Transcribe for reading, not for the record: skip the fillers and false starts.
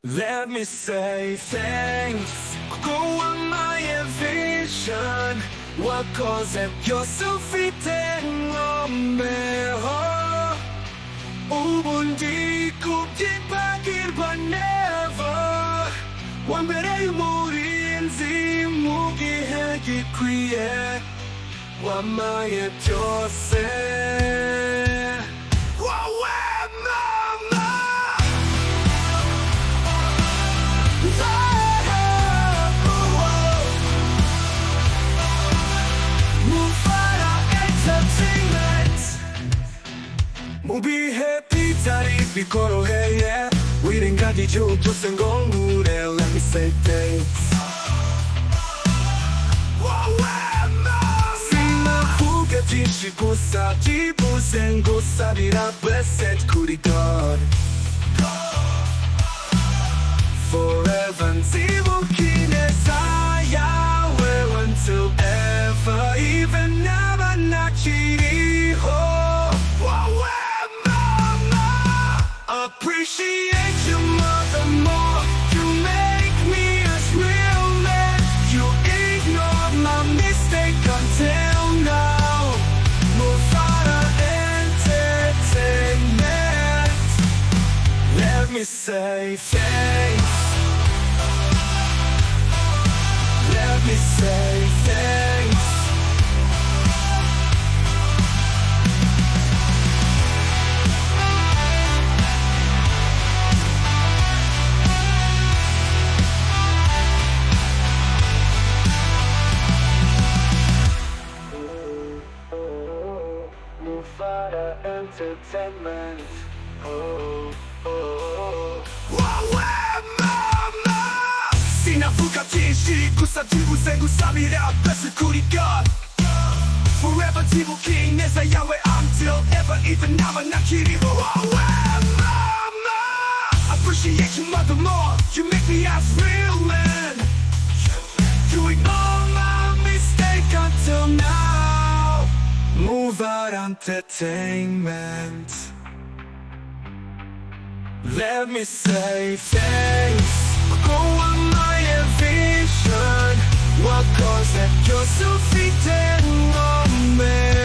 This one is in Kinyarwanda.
Let me say thanks kuko wampaye vision wakoze byose ufite nkomej ubu ndi kubyibagirwa never wambereye umurinzi mu gihe gikwiye wampaye byose wowe mama muvara entertainment mu bihe bitari bikoroheye wirengagije byose ngo ngure let me say thanks sinavuga byinshi gusa byibuze ngusabira blessed kuri God forever nzibuka ineza yawe until ever even naba ntakiriho wowe mama appreciate your mother more you make me a real man you ignore my mistake until now muvara entertainment let me say thanks let me say thanks muvara entertainment wowe mama sinavuga byinshi gusa byibuze ngusabira blessed kuri God forever nzibuka ineza yawe until ever even naba ntakiriho wowe mama appreciate your mother more you make me as real man you ignore my mistake until now muvara entertainment let me say thanks kuko wampaye vision wakoze byose ufite nkomej